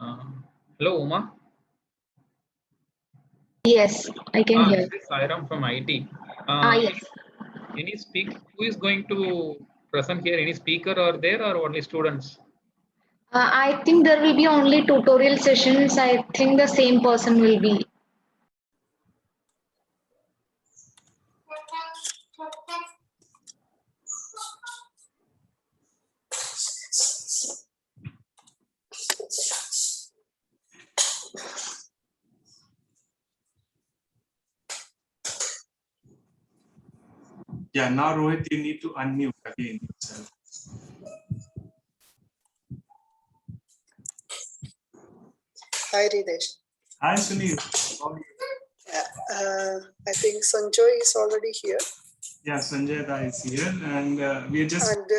Uh, Hello, Uma. Yes, I can hear. This is Sairam from IT. Yes. Any speak? Who is going to present here? Any speaker or there or only students? I think there will be only tutorial sessions. I think the same person will be. Yeah, now Rohit, you need to unmute again yourself. Hi, Ridesh. Hi, Sunil. I think Sanjoy is already here. Yeah, Sanjay Da is here, and we are just. And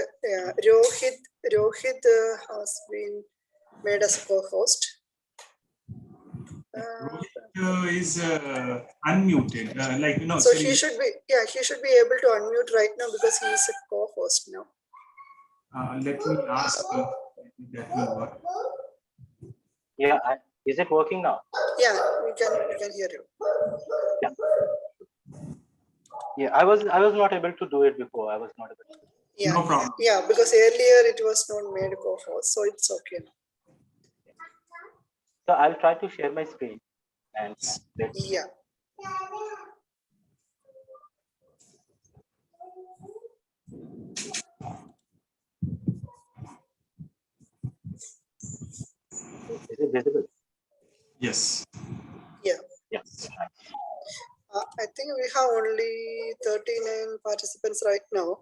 Rohit has been made as co-host. Rohit is unmuted, like you know. So sorry. he should be, he should be able to unmute right now because he is a co-host now. Let me ask. That will work. Yeah, is it working now? Yeah, we can hear you. Yeah. Yeah, I was not able to do it before. I was not able to. Yeah, no problem. Yeah, because earlier it was not made co-host, so it's okay now. So I'll try to share my screen and let's. Yeah. Is it visible? Yes. Yeah. Yes. I think we have only 39 participants right now.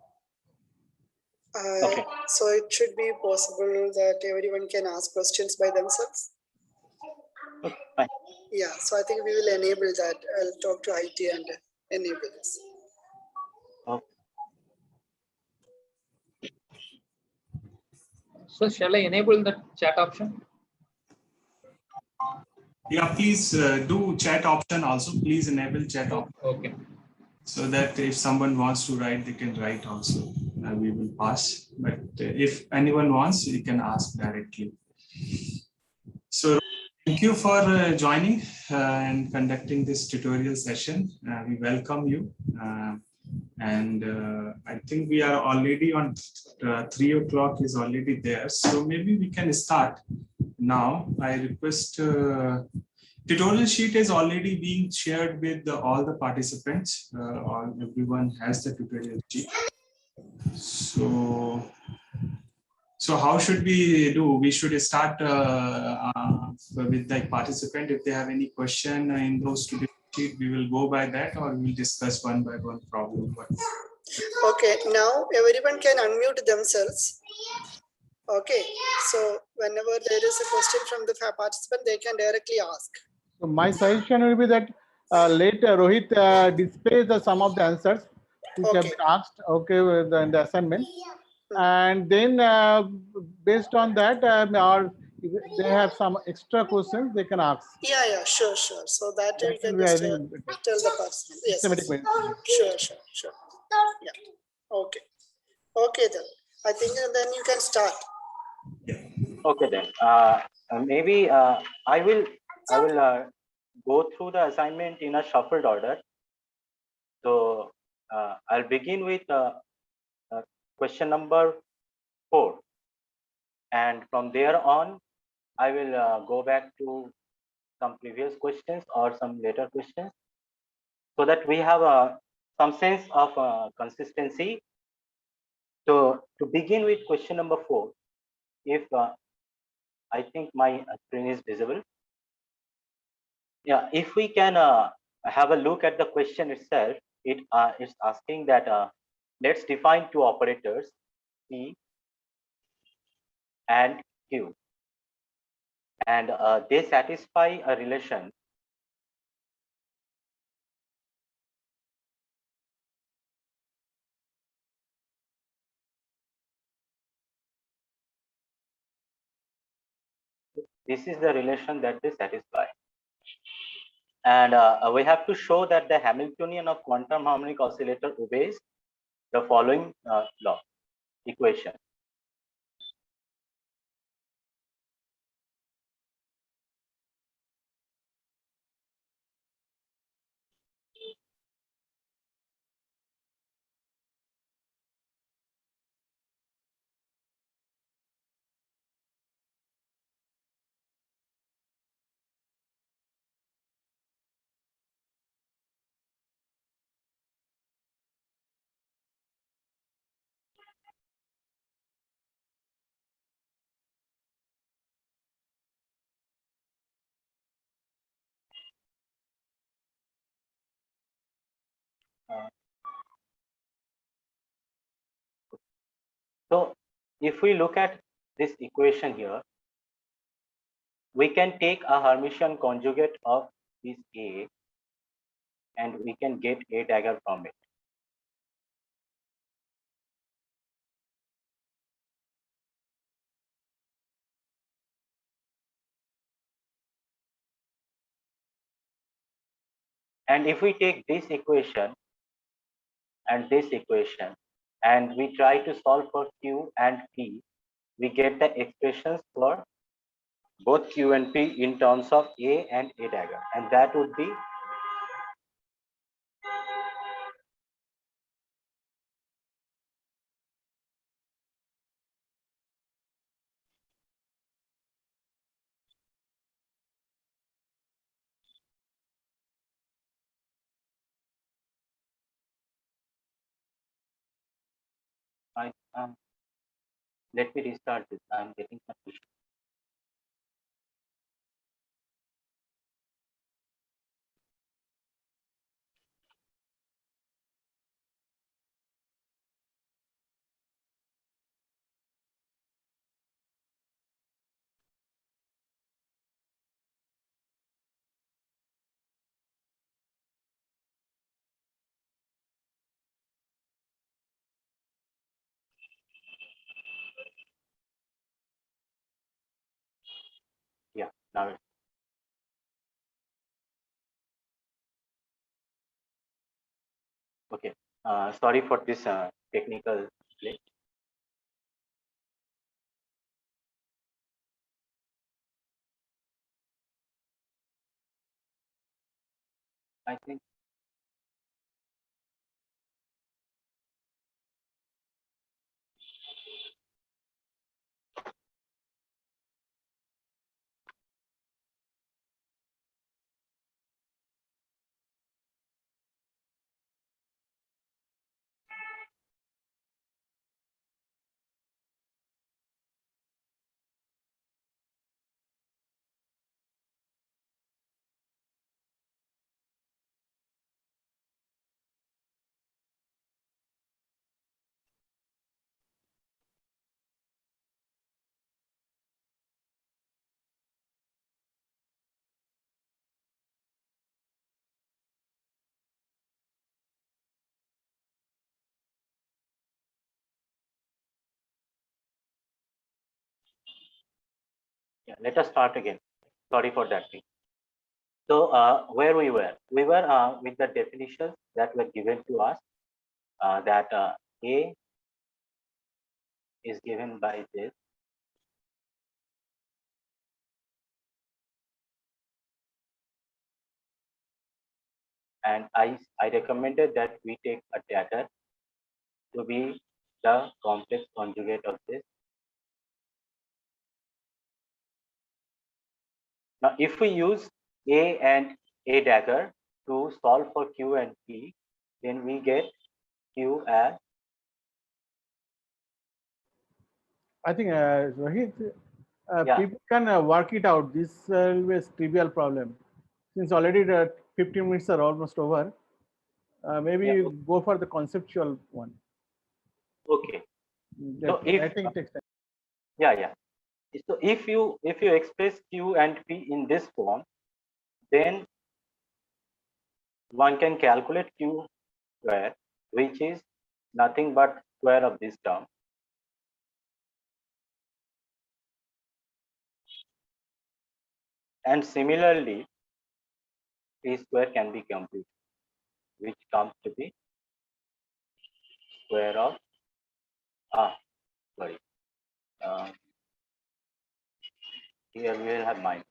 Okay. So it should be possible that everyone can ask questions by themselves. Okay, fine. Yeah, so I think we will enable that. I'll talk to IT and enable this. Okay. So shall I enable the chat option? Yeah, please do chat option also. Please enable chat option. Okay. So that if someone wants to write, they can write also. We will pass. But if anyone wants, you can ask directly. So thank you for joining and conducting this tutorial session. We welcome you. And I think we are already on 3 o'clock is already there. So maybe we can start now. I request tutorial sheet is already being shared with all the participants. Everyone has the tutorial sheet. So how should we do? We should start with the participant. If they have any question in those tutorial sheet, we will go by that, or we will discuss one by one problem. Okay, now everyone can unmute themselves. Okay, so whenever there is a question from the participant, they can directly ask. So my suggestion will be that later Rohit displays the some of the answers which have been asked, okay, in the assignment, and then based on that, or if they have some extra questions, they can ask. Yeah, sure. So that we can just tell the person. Yes. Sure. Yeah. Okay then. I think then you can start. Okay then. Maybe I will go through the assignment in a shuffled order. So I'll begin with question number 4, and from there on, I will go back to some previous questions or some later questions, so that we have some sense of consistency. So to begin with question number 4, if I think my screen is visible. Yeah, if we can have a look at the question itself, it is asking that let's define two operators, P and Q, and they satisfy a relation this is the relation that they satisfy. And we have to show that the Hamiltonian of quantum harmonic oscillator obeys the following law equation. So if we look at this equation here, we can take a Hermitian conjugate of this A and we can get A dagger from it. And if we take this equation and this equation and we try to solve for Q and P, we get the expressions for both Q and P in terms of A and A dagger, and that would be let me restart this. I'm getting some issue. Yeah, now okay. Sorry for this technical glitch. I think yeah. Let us start again. Sorry for that thing. So where we were with the definitions that were given to us, that A is given by this, and I recommended that we take a dagger to be the complex conjugate of this. Now, if we use A and A dagger to solve for Q and P, then we get Q as I think Rohit, Yeah. people can work it out. This will be a trivial problem. Since already the 15 minutes are almost over, maybe Yeah. go for the conceptual one. Okay. That, if- I think it takes time. Yeah. So if you express Q and P in this form, then one can calculate Q square, which is nothing but square of this term. And similarly, P square can be computed, which comes to be square of sorry. Here we will have minus.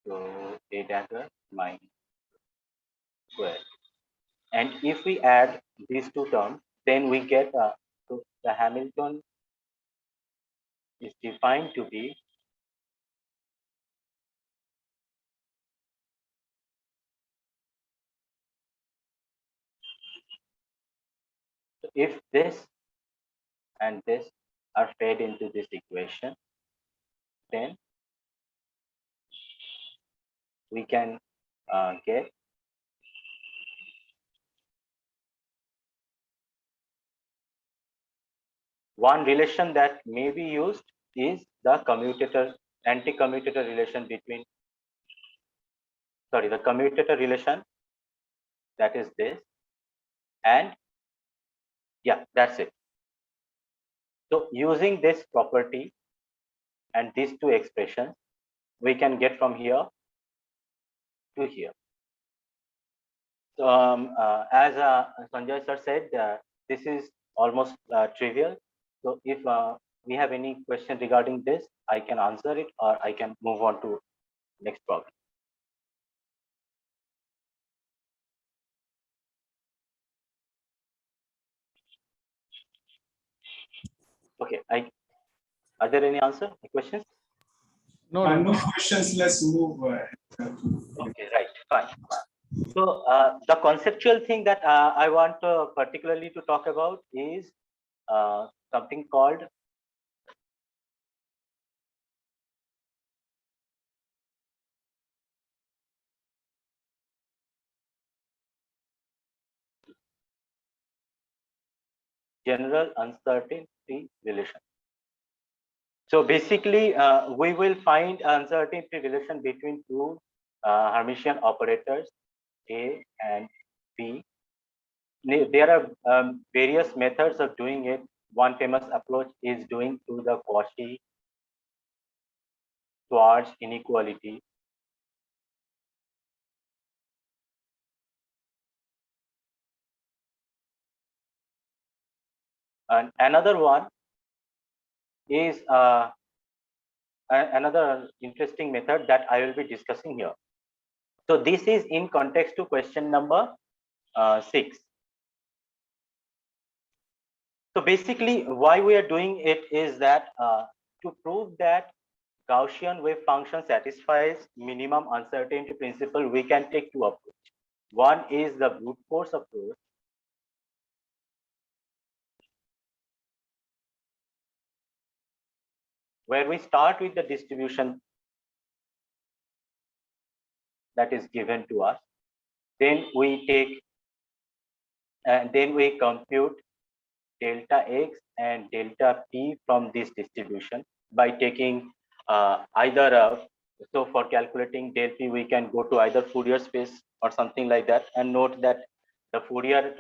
So A dagger minus square. And if we add these two terms, then we get so the Hamilton is defined to be if this and this are fed into this equation, then we can get one relation that may be used is the commutator, anti-commutator relation between, sorry, the commutator relation, that is this, and yeah, that's it. So using this property and these two expressions, we can get from here to here. So as Sanjay sir said, this is almost trivial. So if we have any question regarding this, I can answer it or I can move on to next problem. Okay, are there any questions? No, No questions. Let's move. Okay, right, fine. So the conceptual thing that I want particularly to talk about is something called general uncertainty relation. So basically, we will find uncertainty relation between two Hermitian operators A and B. There are various methods of doing it. One famous approach is doing through the Cauchy-Schwarz inequality. And another one is another interesting method that I will be discussing here. So this is in context to question number 6. So basically, why we are doing it is that to prove that Gaussian wave function satisfies minimum uncertainty principle, we can take two approaches. One is the brute force approach, where we start with the distribution that is given to us. Then we take and then we compute delta x and delta p from this distribution by taking either so for calculating del p we can go to either Fourier space or something like that, and note that the Fourier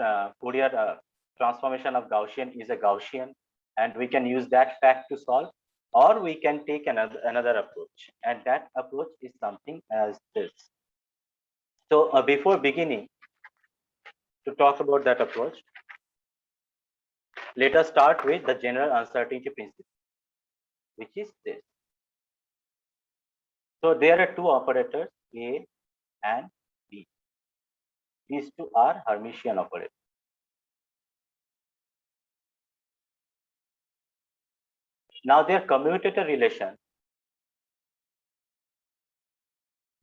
transformation of Gaussian is a Gaussian, and we can use that fact to solve, or we can take another approach, and that approach is something as this. So before beginning to talk about that approach, let us start with the general uncertainty principle, which is this. So there are two operators, A and B. These two are Hermitian operators. Now their commutator relation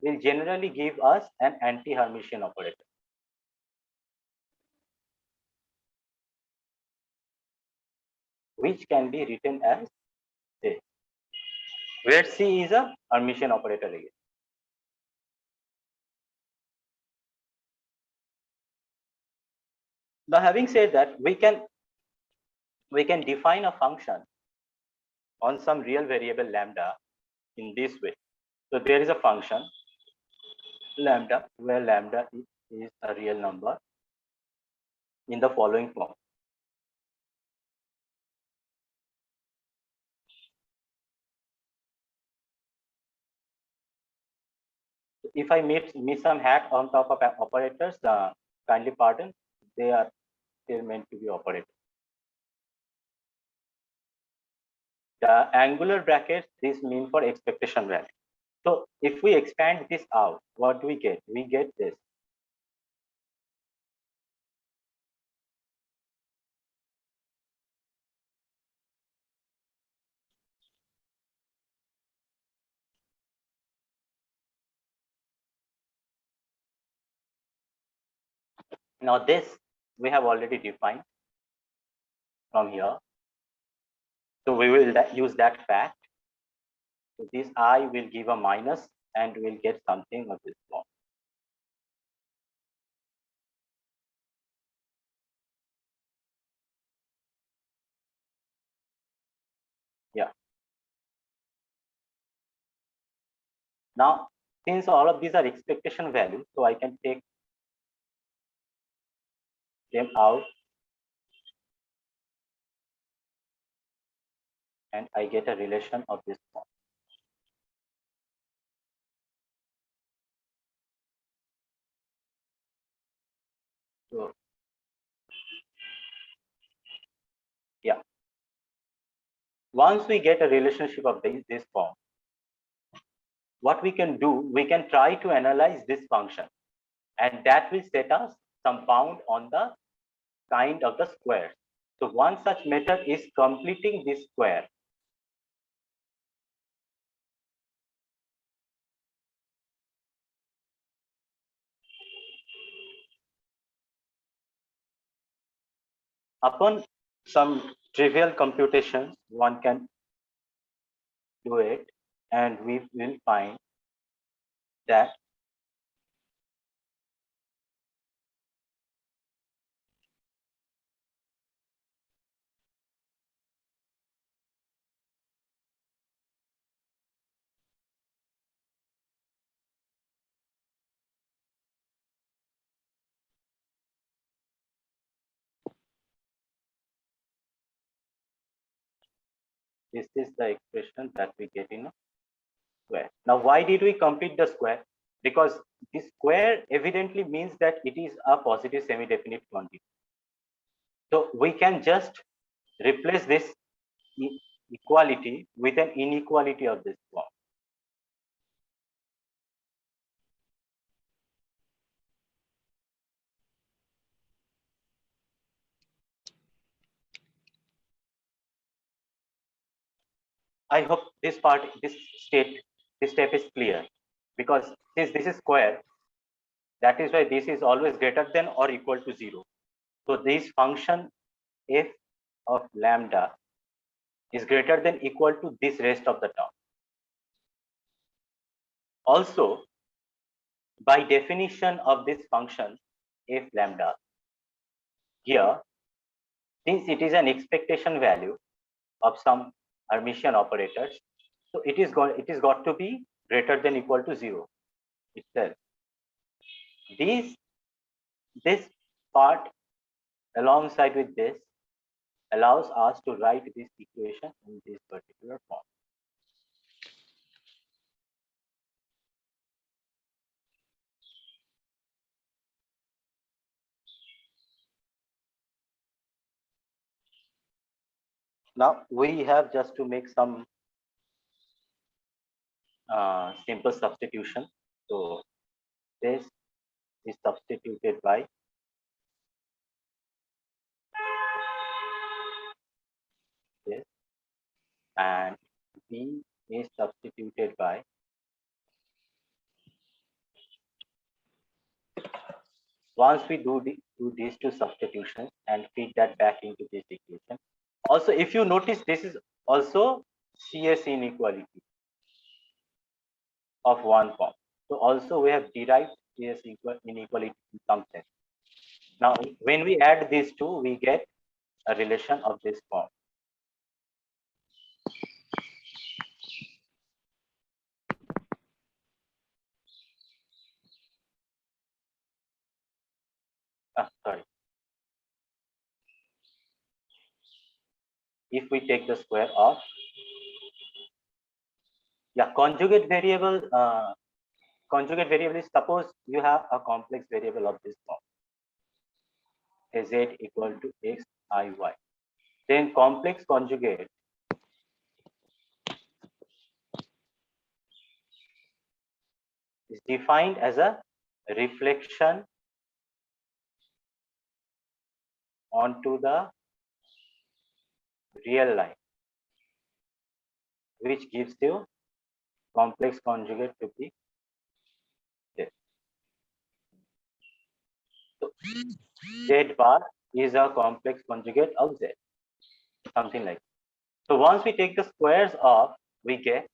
will generally give us an anti-Hermitian operator. Which can be written as this, where C is a Hermitian operator again. Now having said that, we can define a function on some real variable lambda in this way. So there is a function lambda where lambda is a real number in the following form. If I miss some hat on top of operators, kindly pardon, they are still meant to be operators. The angular brackets, this mean for expectation value. So if we expand this out, what do we get? We get this. Now this we have already defined from here. So we will use that fact. So this I will give a minus and we'll get something of this form. Now, since all of these are expectation values, so I can take them out and I get a relation of this form. So, yeah. Once we get a relationship of this form, what we can do, we can try to analyze this function, and that will set us some bound on the kind of the square. So one such method is completing this square. Upon some trivial computations, one can do it, and we will find that this is the expression that we get in a square. Now, why did we complete the square? Because this square evidently means that it is a positive semi-definite quantity. So we can just replace this equality with an inequality of this form. I hope this step is clear, because since this is square, that is why this is always greater than or equal to 0. So this function f of lambda is greater than equal to this rest of the term. Also, by definition of this function f lambda, here, since it is an expectation value of some Hermitian operators, so it is got to be greater than equal to 0 itself. This part alongside with this allows us to write this equation in this particular form. Now we have just to make some simple substitution. So this is substituted by this, and B is substituted by once we do these two substitutions and feed that back into this equation. Also, if you notice, this is also CS inequality of one form. So also we have derived CS inequality in some sense. Now, when we add these two, we get a relation of this form. Sorry. If we take the square of, conjugate variable is, suppose you have a complex variable of this form, z equal to x I y. Then complex conjugate is defined as a reflection onto the real line, which gives you complex conjugate to be this. So z bar is a complex conjugate of z, something like that. So once we take the squares of, we get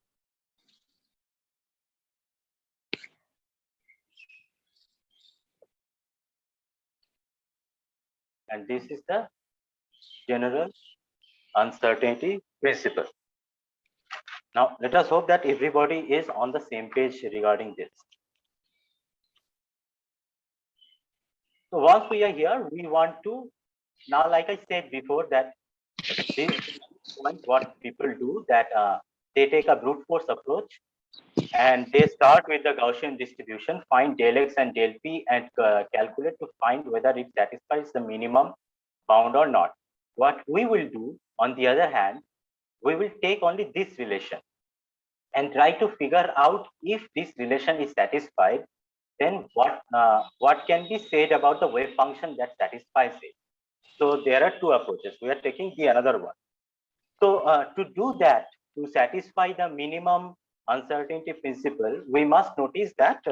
and this is the general uncertainty principle. Now, let us hope that everybody is on the same page regarding this. So once we are here, we want to, now, like I said before, that this point, what people do, that they take a brute force approach and they start with the Gaussian distribution, find del x and del p, and calculate to find whether it satisfies the minimum bound or not. What we will do, on the other hand, we will take only this relation and try to figure out if this relation is satisfied, then what can be said about the wave function that satisfies it. So there are two approaches. We are taking the another one. So to do that, to satisfy the minimum uncertainty principle, we must notice that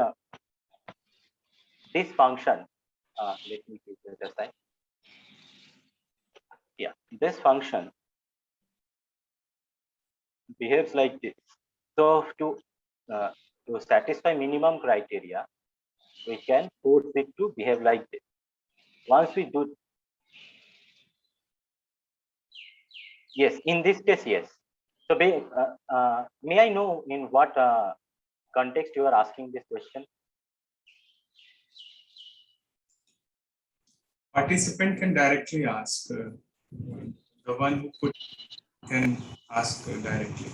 this function, let me keep it aside. Yeah, this function behaves like this. So to satisfy minimum criteria, we can force it to behave like this. Once we do, yes, in this case, yes. So may I know in what context you are asking this question? Participant can directly ask. The one who put can ask directly.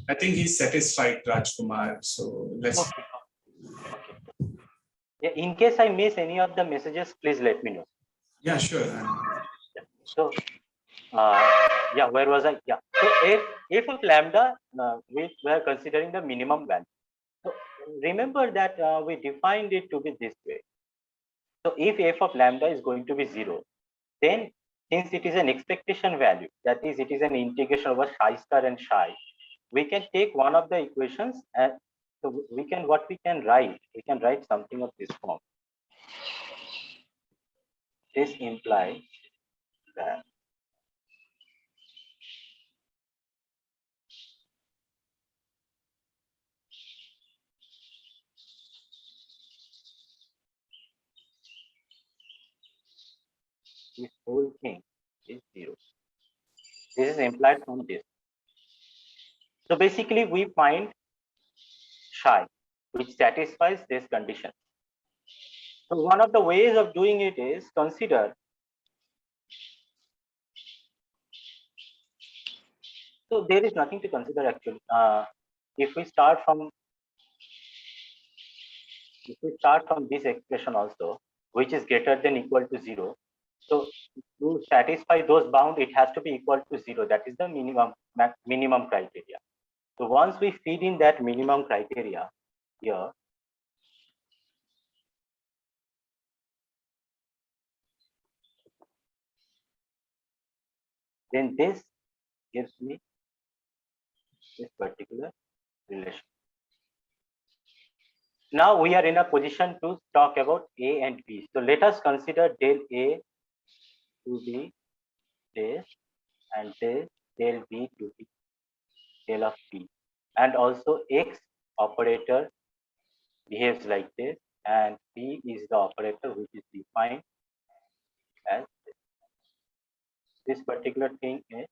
I think he's satisfied, Rajkumar. So let's. Okay. Yeah, in case I miss any of the messages, please let me know. Yeah, sure. So, yeah, where was I? Yeah. So, if of lambda, we were considering the minimum value. So, remember that we defined it to be this way. So, if f of lambda is going to be 0, then since it is an expectation value, that is, it is an integration over psi star and psi, we can take one of the equations and so we can write something of this form. This implies that this whole thing is 0. This is implied from this. So basically, we find psi, which satisfies this condition. So one of the ways of doing it is consider. So there is nothing to consider actually. If we start from this expression also, which is greater than equal to 0. So to satisfy those bound, it has to be equal to 0. That is the minimum criteria. So once we feed in that minimum criteria here, then this gives me this particular relation. Now we are in a position to talk about A and B. So let us consider del A to be this and del B to be del of B. And also X operator behaves like this and P is the operator which is defined as this. This particular thing is,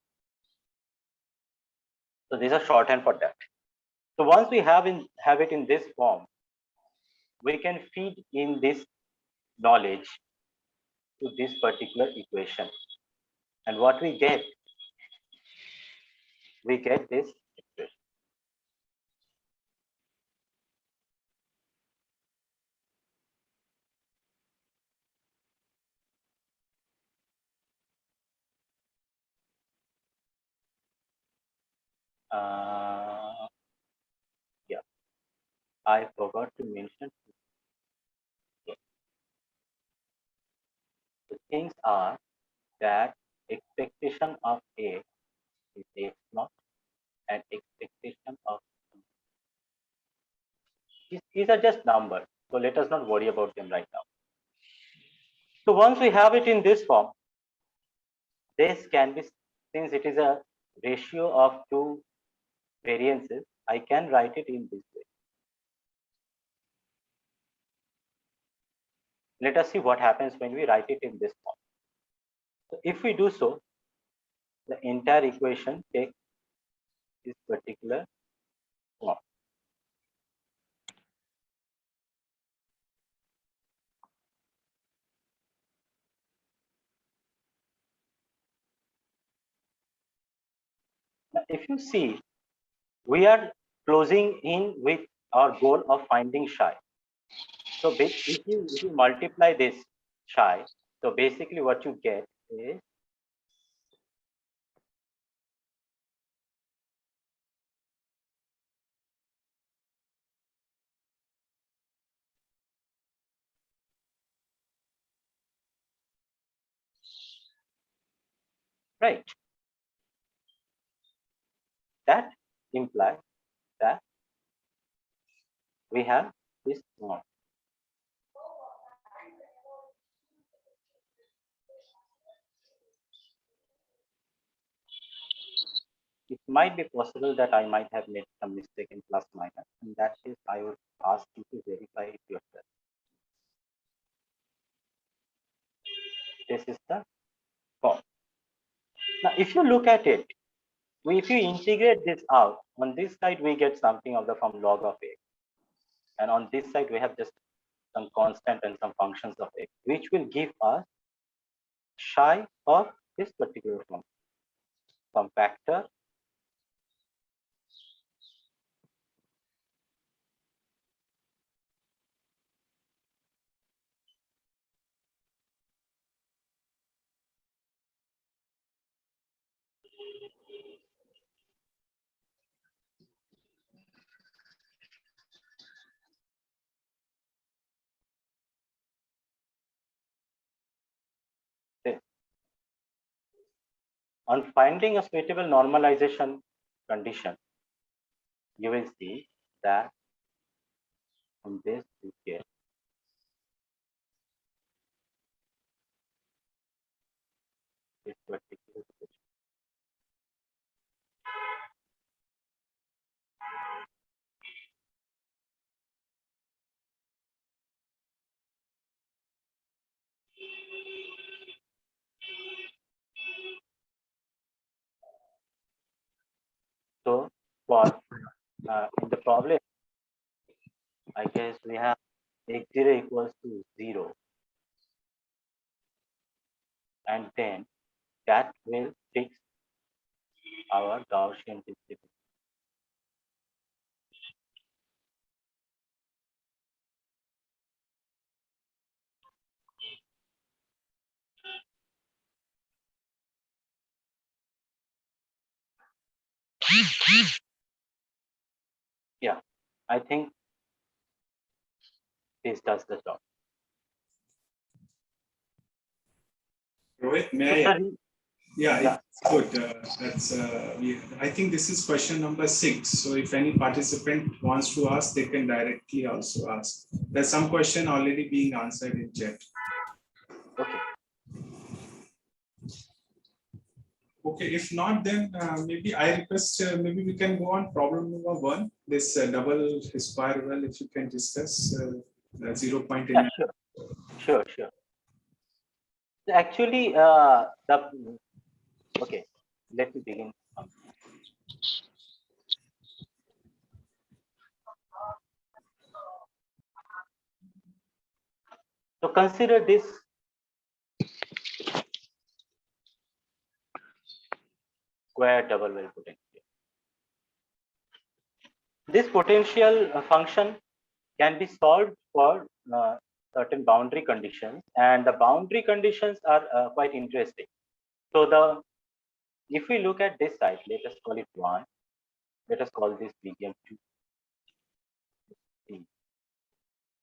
so these are shorthand for that. So once we have it in this form, we can feed in this knowledge to this particular equation. And what we get this expression. Yeah, I forgot to mention. The things are that expectation of A is X naught and expectation of these are just numbers. So let us not worry about them right now. So once we have it in this form, this can be, since it is a ratio of two variances, I can write it in this way. let us see what happens when we write it in this form. So if we do so, the entire equation takes this particular form. Now, if you see, we are closing in with our goal of finding psi. So if you multiply this psi, so basically what you get is right. That implies that we have this norm. It might be possible that I might have made some mistake in plus minus. In that case, I would ask you to verify it yourself. This is the form. Now, if you look at it, if you integrate this out, on this side, we get something of the form log of x. And on this side, we have just some constant and some functions of x, which will give us psi of this particular form. Some factor this. On finding a suitable normalization condition, you will see that from this we get this particular situation. So for in the problem, I guess we have x0 equals to 0, and then that will fix our Gaussian distribution. Yeah, I think this does the job. Rohit, So, may I? sir, Yeah, Yeah. it's good. I think this is question number 6. So if any participant wants to ask, they can directly also ask. There's some question already being answered in chat. okay. Okay, if not, then maybe I request, maybe we can go on problem number 1, this double spiral, if you can discuss 0 point. Yeah, sure. So actually, okay, let me begin. So consider this square double well potential. This potential function can be solved for certain boundary conditions, and the boundary conditions are quite interesting. So if we look at this side, let us call it 1. Let us call this medium 2, 3,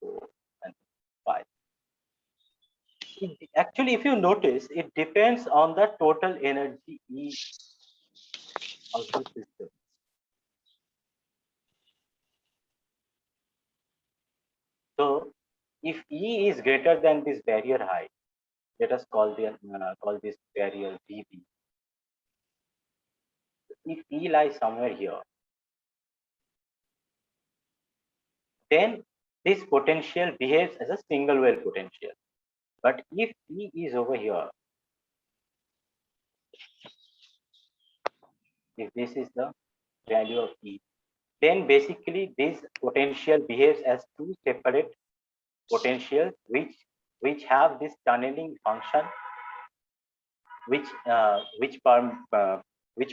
4, and 5. Actually, if you notice, it depends on the total energy E of the system. So if E is greater than this barrier height, let us call this barrier VB. If E lies somewhere here, then this potential behaves as a single well potential. But if E is over here, if this is the value of E, then basically this potential behaves as two separate potentials which have this tunneling function, which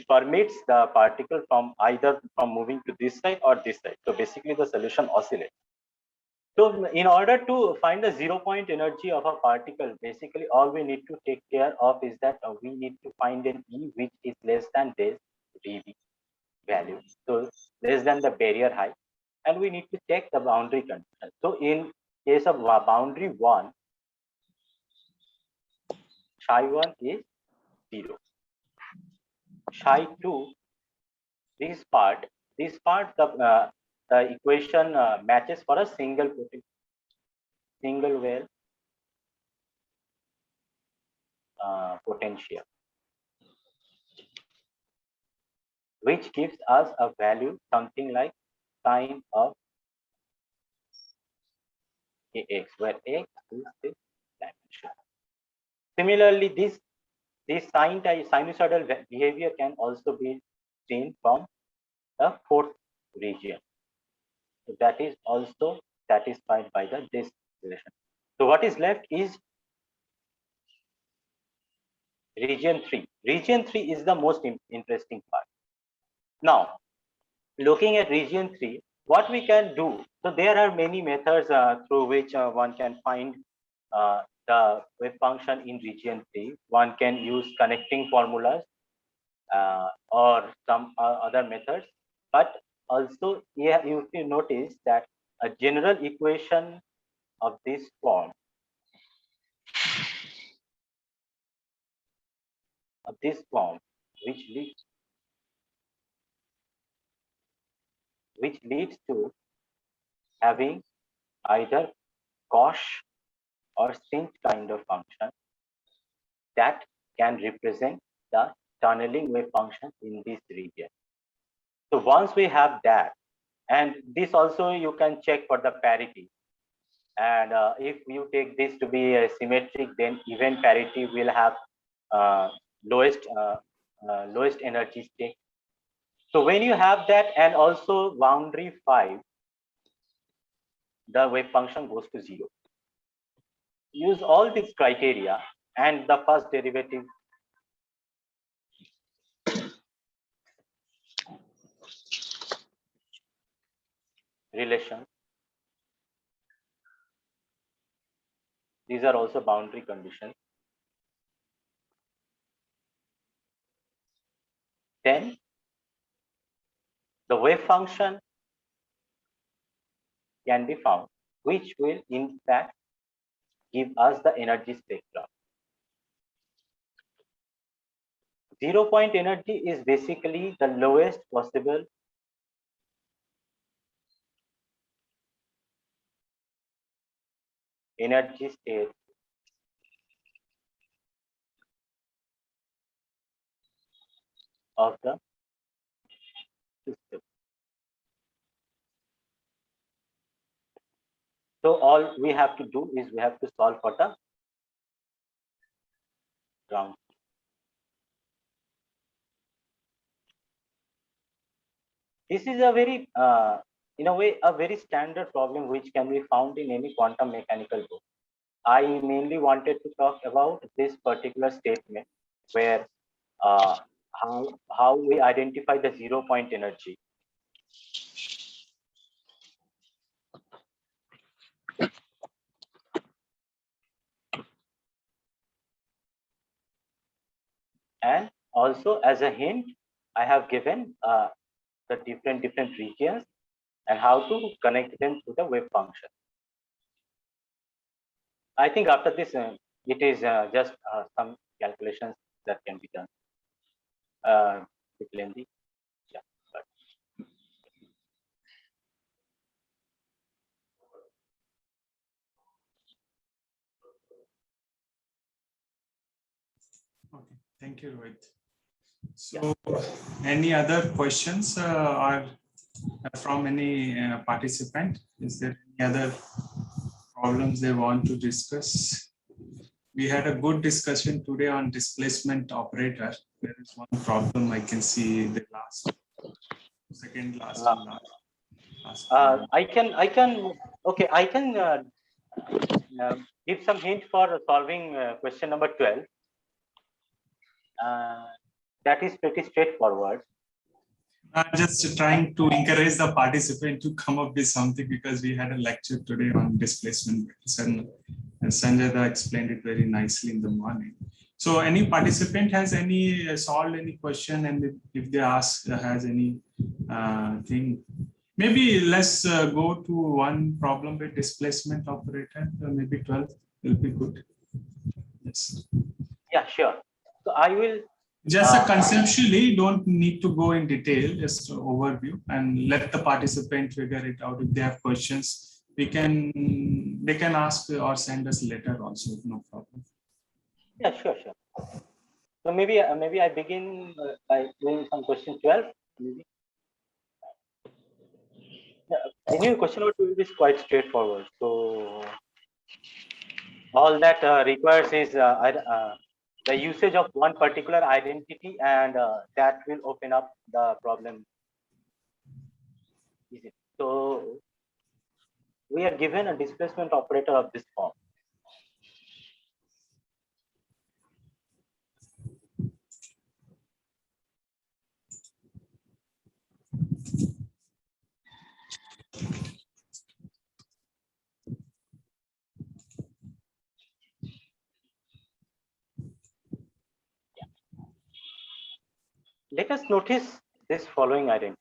permits the particle from either from moving to this side or this side. So basically the solution oscillates. So in order to find the 0-point energy of a particle, basically all we need to take care of is that we need to find an E which is less than this dB value, so less than the barrier height, and we need to check the boundary condition. So in case of boundary 1, psi 1 is 0. Psi 2, this part the equation matches for a single well potential, which gives us a value something like sine of Ax, where x is this dimension. Similarly, this sinusoidal behavior can also be seen from the fourth region. So that is also satisfied by this relation. So what is left is region 3. Region 3 is the most interesting part. Now, looking at region 3, what we can do, so there are many methods through which one can find the wave function in region 3. One can use connecting formulas or some other methods, but also you notice that a general equation of this form, which leads to having either Gauss or sinh kind of function that can represent the tunneling wave function in this region. So once we have that, and this also you can check for the parity, and if you take this to be symmetric, then even parity will have lowest energy state. So when you have that, and also boundary 5, the wave function goes to 0. Use all these criteria, and the first derivative relation. These are also boundary conditions. Then the wave function can be found, which will in fact give us the energy spectrum. 0-point energy is basically the lowest possible energy state of the system. So all we have to do is we have to solve for the ground. This is a very, in a way, a very standard problem which can be found in any quantum mechanical book. I mainly wanted to talk about this particular statement where how we identify the 0-point energy. And also as a hint, I have given the different regions and how to connect them to the wave function. I think after this, it is just some calculations that can be done. Bit lengthy. Yeah. Okay, thank you, Rohit. So, any other questions or from any participant? Is there any other problems they want to discuss? We had a good discussion today on displacement operator. There is one problem I can see the second last and last. I can okay, I can give some hint for solving question number 12. That is pretty straightforward. I'm just trying to encourage the participant to come up with something, because we had a lecture today on displacement and Sanjay explained it very nicely in the morning. So any participant has any solved any question, and if they ask has any thing, maybe let's go to one problem with displacement operator, maybe 12 will be good. Yes. Yeah, sure. So I will just conceptually, don't need to go in detail, just an overview, and let the participant figure it out. If they have questions, they can ask or send us later also, no problem. Yeah, sure. So maybe I begin by doing some question 12. Maybe. Yeah, anyway, question number 12 is quite straightforward. So all that requires is the usage of one particular identity, and that will open up the problem. So we are given a displacement operator of this form. Let us notice this following identity.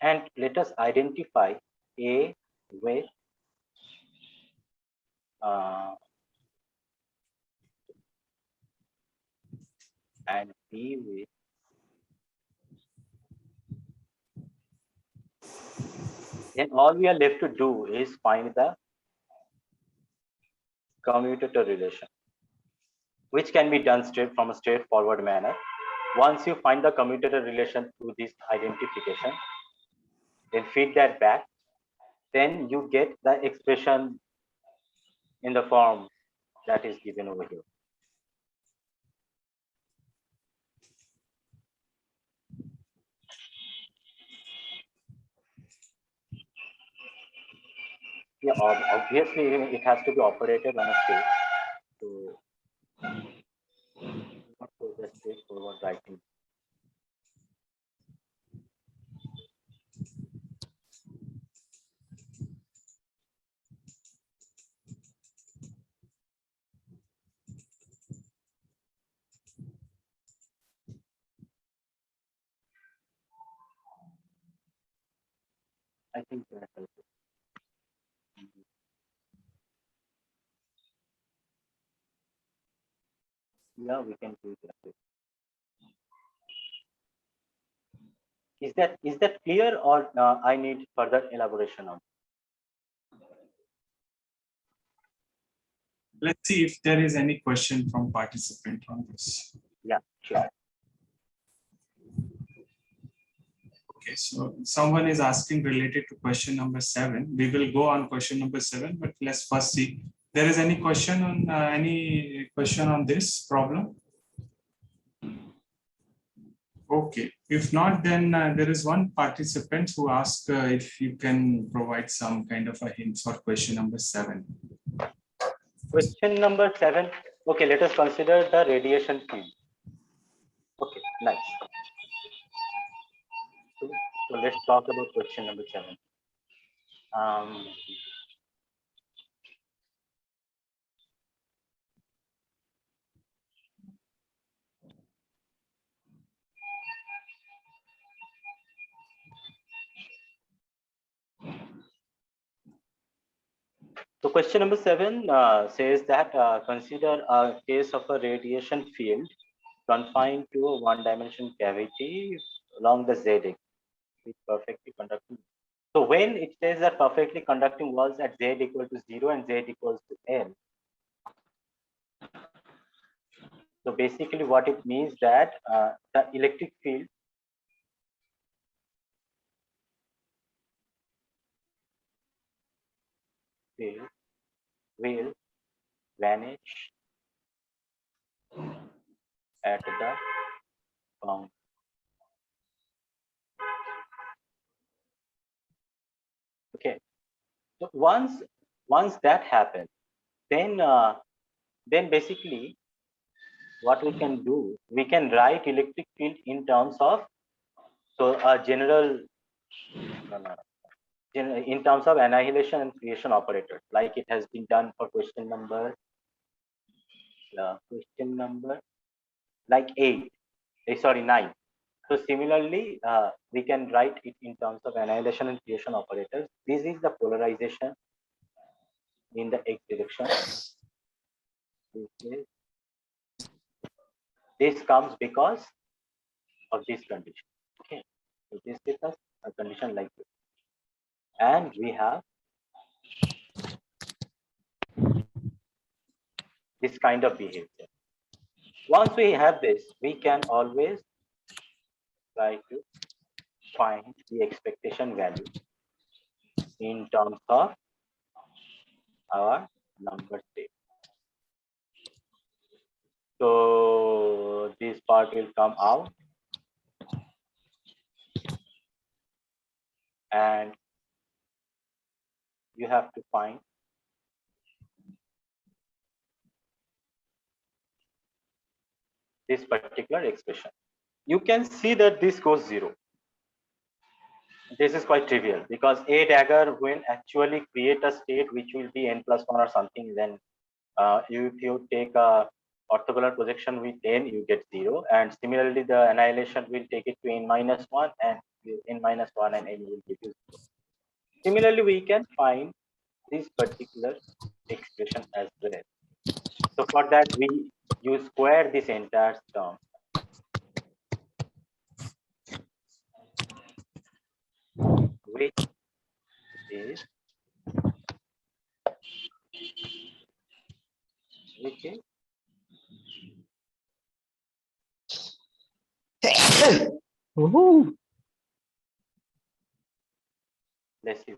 And let us identify A with and B with then all we are left to do is find the commutator relation, which can be done straight from a straightforward manner. Once you find the commutator relation through this identification, then feed that back, then you get the expression in the form that is given over here. Yeah, obviously it has to be operated on a state. So not so just straightforward writing. I think that helps. Yeah, we can do that. Is that clear, or I need further elaboration on? Let's see if there is any question from participant on this. Yeah, sure. Okay, so someone is asking related to question number 7. We will go on question number 7, but let's first see. There is any question on this problem? Okay, if not, then there is one participant who asked if you can provide some kind of a hint for question number 7. Question number 7. Okay, let us consider the radiation field. Okay, nice. So let's talk about question number 7. So question number 7 says that consider a case of a radiation field confined to a one-dimensional cavity along the z-axis. with perfectly conducting. So when it says that perfectly conducting walls at Z equal to 0 and Z equals to L, so basically what it means that the electric field will vanish at the boundary. Okay, so once that happens, then basically what we can do, we can write electric field in terms of a general in terms of annihilation and creation operators, like it has been done for question number like 9. So similarly, we can write it in terms of annihilation and creation operators. This is the polarization in the x direction. This comes because of this condition. Okay, so this is a condition like this, and we have this kind of behavior. Once we have this, we can always try to find the expectation value in terms of our number state. So this part will come out, and you have to find this particular expression. You can see that this goes 0. This is quite trivial because a dagger will actually create a state which will be n+1 or something. Then if you take a orthogonal projection with n, you get 0, and similarly the annihilation will take it to n-1 and n-1 and n will give you 0. Similarly, we can find this particular expression as well. So for that, you square this entire term. Which is let's see.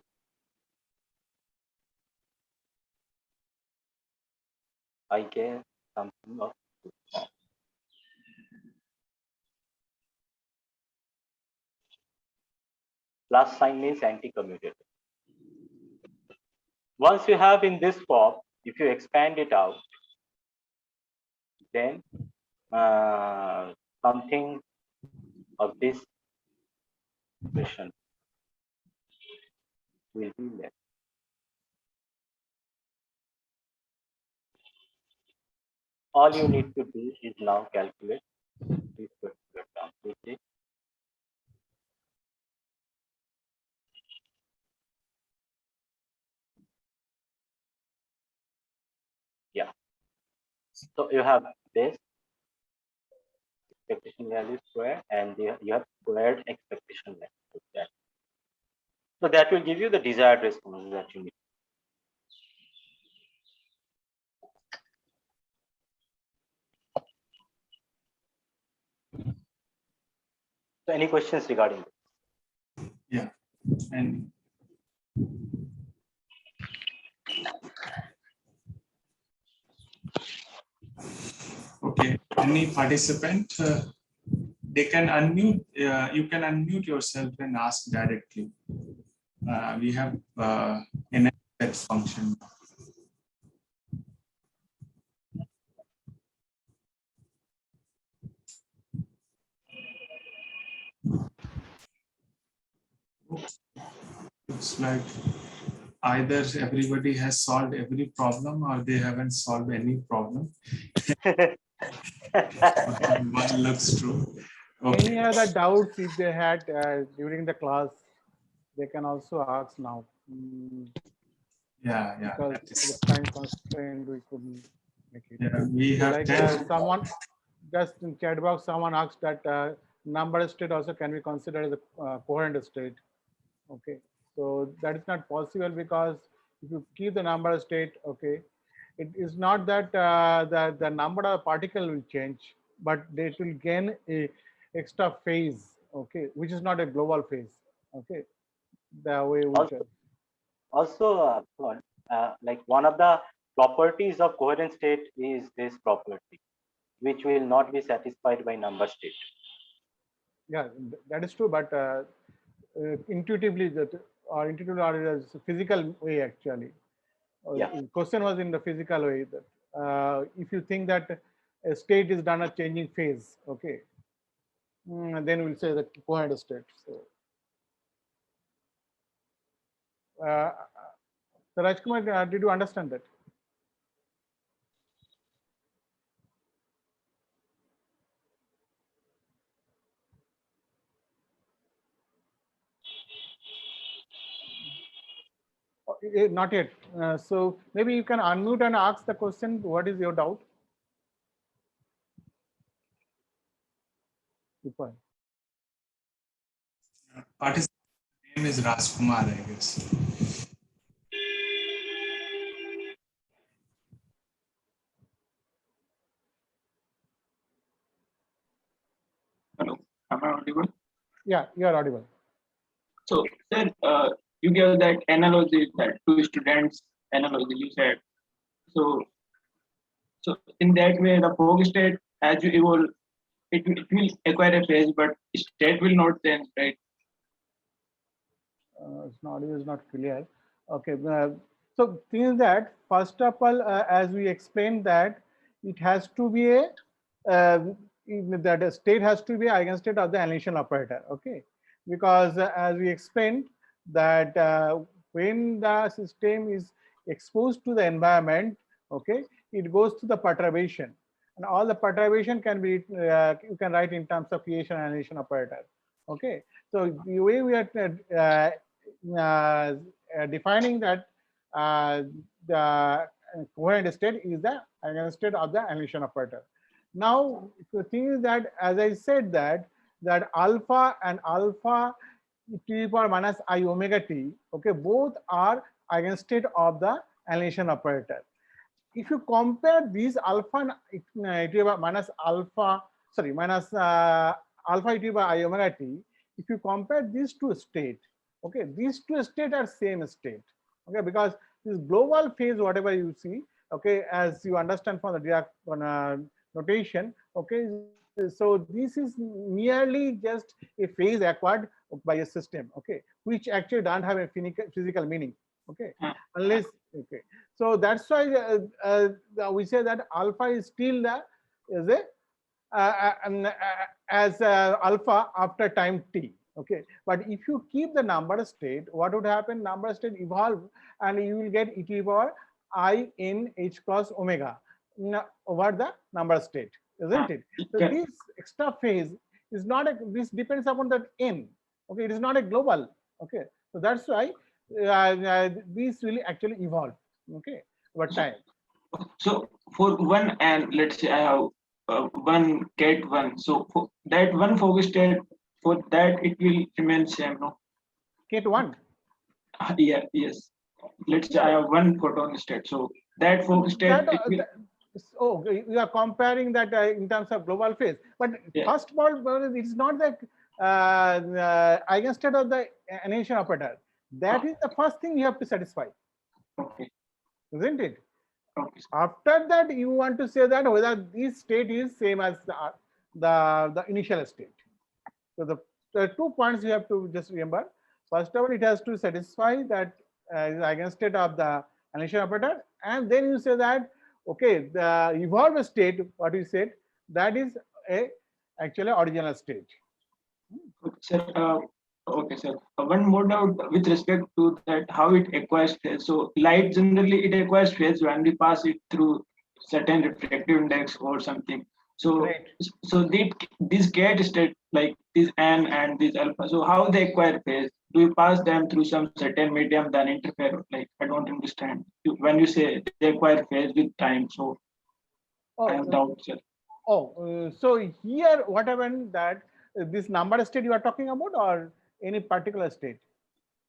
I guess something of this form. Plus sign means anti-commutative. Once you have in this form, if you expand it out, then something of this expression will be left. All you need to do is now calculate this particular term, which is so you have this expectation value square, and you have squared expectation value. So that will give you the desired response that you need. So any questions regarding this? Yeah, and okay, any participant, they can unmute. You can unmute yourself and ask directly. We have an that function. Looks like either everybody has solved every problem or they haven't solved any problem. One looks true. Okay. Any other doubts if they had during the class, they can also ask now. Yeah. Because the time constraint, we couldn't make it. Yeah, we have like someone just in chat box, someone asked that number state also can be considered as a coherent state. Okay, so that is not possible because if you keep the number state, okay, it is not that the number of particle will change, but they will gain a extra phase, okay, which is not a global phase, okay, the way we Also, like one of the properties of coherent state is this property, which will not be satisfied by number state. Yeah, that is true, but intuitively that or intuitively or as a physical way actually. Yeah. Question was in the physical way that if you think that a state is done a changing phase, okay, then we'll say that coherent state. So, so Rajkumar, did you understand that? Not yet. So maybe you can unmute and ask the question. What is your doubt? Participant name is Rajkumar, I guess. Hello, am I audible? Yeah, you are audible. So, sir, you gave that analogy, that two students analogy you said. So in that way, the fog state, as you evolve, it will acquire a phase, but state will not change, right? Audio is not clear. Okay, so thing is that first of all, as we explained that it has to be a that a state has to be eigenstate of the annihilation operator. Okay, because as we explained that when the system is exposed to the environment, okay, it goes to the perturbation, and all the perturbation can be you can write in terms of creation and annihilation operator. Okay, so the way we are defining that the coherent state is the eigenstate of the annihilation operator. Now the thing is that, as I said, that alpha and alpha to the power minus I omega t, okay, both are eigenstate of the annihilation operator. If you compare these alpha e to the power minus alpha, sorry, minus alpha e to the power I omega t, if you compare these two states, okay, these two states are same state, okay, because this global phase, whatever you see, okay, as you understand from the Dirac notation, okay, so this is merely just a phase acquired by a system, okay, which actually don't have a physical meaning, okay, unless, okay, so that's why we say that alpha is still the is a as alpha after time t. Okay, but if you keep the number state, what would happen? Number state evolve, and you will get e to the power I n h cross omega over the number state, isn't it? So this extra phase is not a. This depends upon that n. Okay, it is not a global. Okay, so that's why these will actually evolve. Okay, over time. So for one, and let's say I have one cat one. So for that one fog state, for that it will remain same, no? Cat one. Yeah, yes. Let's say I have one photon state. So that fog state. Oh, you are comparing that in terms of global phase. But first of all, it is not the eigenstate of the annihilation operator. That is the first thing you have to satisfy. Okay. Isn't it? Okay. After that, you want to say that whether this state is same as the initial state. So the 2 points you have to just remember. First of all, it has to satisfy that eigenstate of the annihilation operator, and then you say that okay, the evolved state, what you said, that is actually original state. Sir, okay, sir. One more doubt with respect to that, how it acquires phase. So light generally it acquires phase when we pass it through certain refractive index or something. So right. So this cat state, like this n and this alpha, so how they acquire phase? Do you pass them through some certain medium then interfere? Like I don't understand. When you say they acquire phase with time, so I have doubt, sir. So here what happened that this number state you are talking about, or any particular state?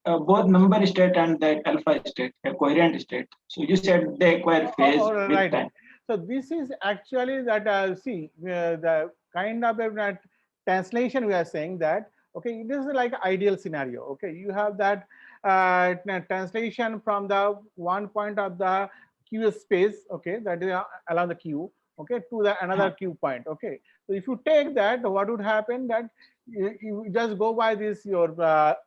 Both number state and that alpha state, a coherent state. So you said they acquire phase with right. time. So this is actually that see the kind of a translation we are saying that, okay, this is like ideal scenario. Okay, you have that translation from the one point of the Q space, okay, that is along the Q, okay, to the another Q point. Okay, so if you take that, what would happen that you just go by this your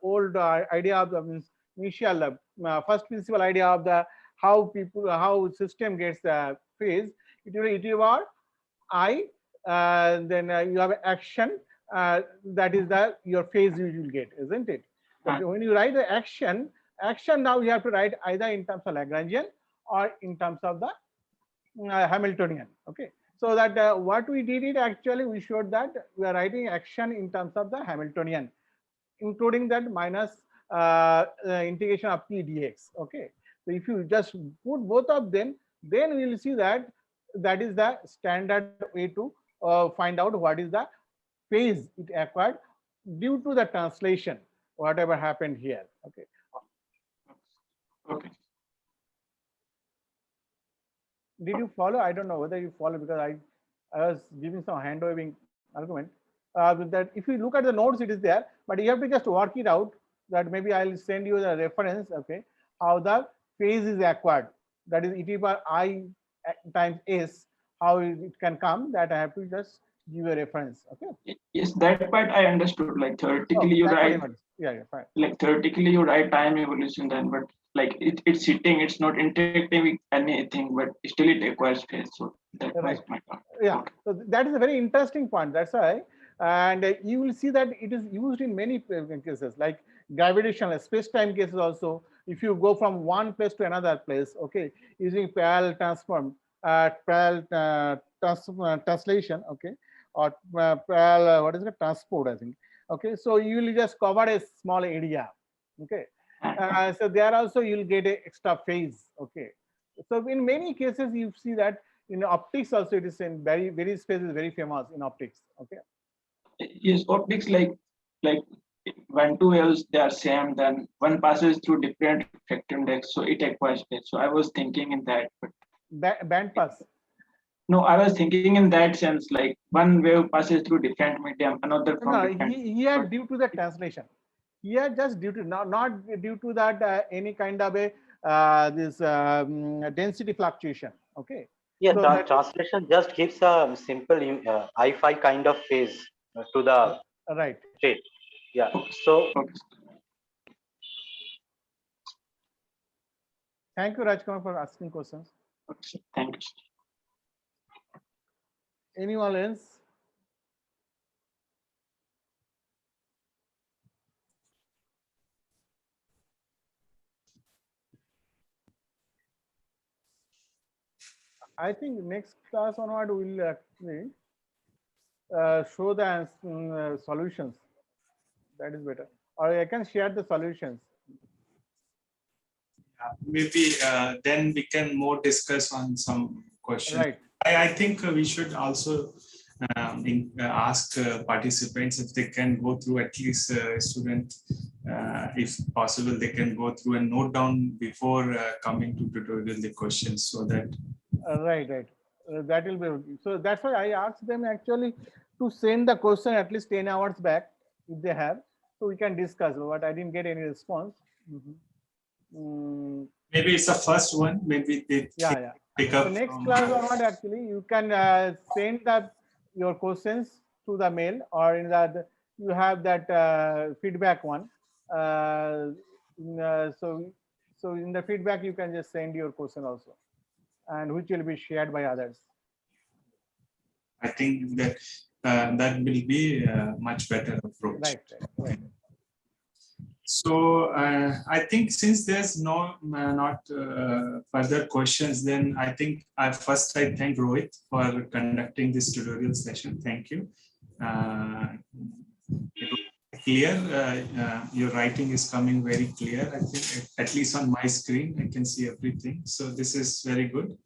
old idea of the initial first principle idea of the how system gets the phase. It will I, then you have action, that is the your phase you will get, isn't it? Okay, when you write the action now you have to write either in terms of Lagrangian or in terms of the Hamiltonian. Okay, so that what we did it actually we showed that we are writing action in terms of the Hamiltonian, including that minus integration of p dx. Okay, so if you just put both of them, then we will see that that is the standard way to find out what is the phase it acquired due to the translation, whatever happened here. Okay. Okay. Did you follow? I don't know whether you follow, because I was giving some hand waving argument with that. If you look at the notes, it is there, but you have to just work it out. That maybe I'll send you the reference. Okay, how the phase is acquired. That is e to the power I times s. How it can come. That I have to just give a reference. Okay. Yes, that part I understood. Like theoretically, you write. Yeah, fine. Like theoretically, you write time evolution then, but like it's sitting, it's not interacting with anything, but still it acquires phase. So that was my point. Yeah, so that is a very interesting point. That's why, and you will see that it is used in many cases, like gravitational space-time cases also. If you go from one place to another place, okay, using parallel transform, translation, okay, or parallel what is it, transport, I think. Okay, so you will just cover a small area. Okay, so there also you will get a extra phase. Okay, so in many cases you see that in optics also it is in very space is very famous in optics. Okay. Yes, optics like when two waves they are same, then one passes through different refractive index, so it acquires phase. So I was thinking in that, but band pass. No, I was thinking in that sense, like one wave passes through different medium, another from different. Here due to the translation. Here just due to not due to that any kind of a this density fluctuation. Okay. Yeah, so the translation just gives a simple I-phi kind of phase to the right state. Yeah. So. Okay. Thank you, Rajkumar, for asking questions. Okay. Thank you. Anyone else? I think next class onward we will actually show the solutions. That is better. Or I can share the solutions. Maybe then we can more discuss on some questions. Right. I think we should also ask participants if they can go through at least student, if possible, they can go through and note down before coming to tutorial the questions, so that. Right. That will be. So that's why I asked them actually to send the question at least 10 hours back if they have, so we can discuss. But I didn't get any response. Maybe it's the first one. Maybe they pick up. So next class or not, actually, you can send your questions to the mail, or in that you have that feedback one. So in the feedback you can just send your question also, and which will be shared by others. I think that that will be a much better approach. Right. So I think since there's not further questions, then I think I thank Rohit for conducting this tutorial session. Thank you. It was clear. Your writing is coming very clear. I think at least on my screen, I can see everything. So this is very good.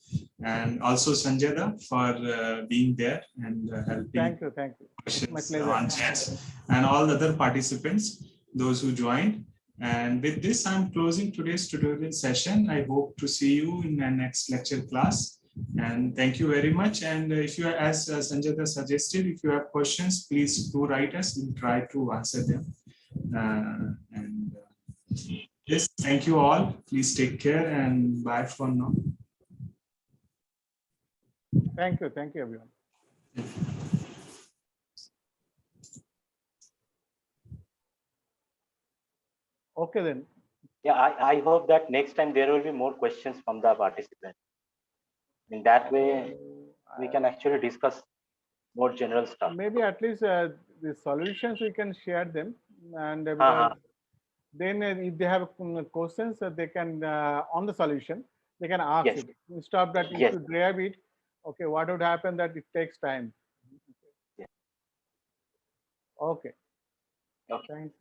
And also Sanjayda for being there and helping. Thank you. questions, pleasure. answers, and all the other participants, those who joined. And with this, I'm closing today's tutorial session. I hope to see you in the next lecture class. And thank you very much. And if you, as Sanjata suggested, if you have questions, please do write us. We'll try to answer them. Yes, thank you all. Please take care and bye for now. Thank you everyone. Okay then. Yeah, I hope that next time there will be more questions from the participants. In that way, we can actually discuss more general stuff. Maybe at least the solutions we can share them, and because then if they have questions, they can on the solution they can ask Yes. it. Instead of that, if Yes. you grab it, okay, what would happen that it takes time. Yeah. Okay. Okay. Thanks.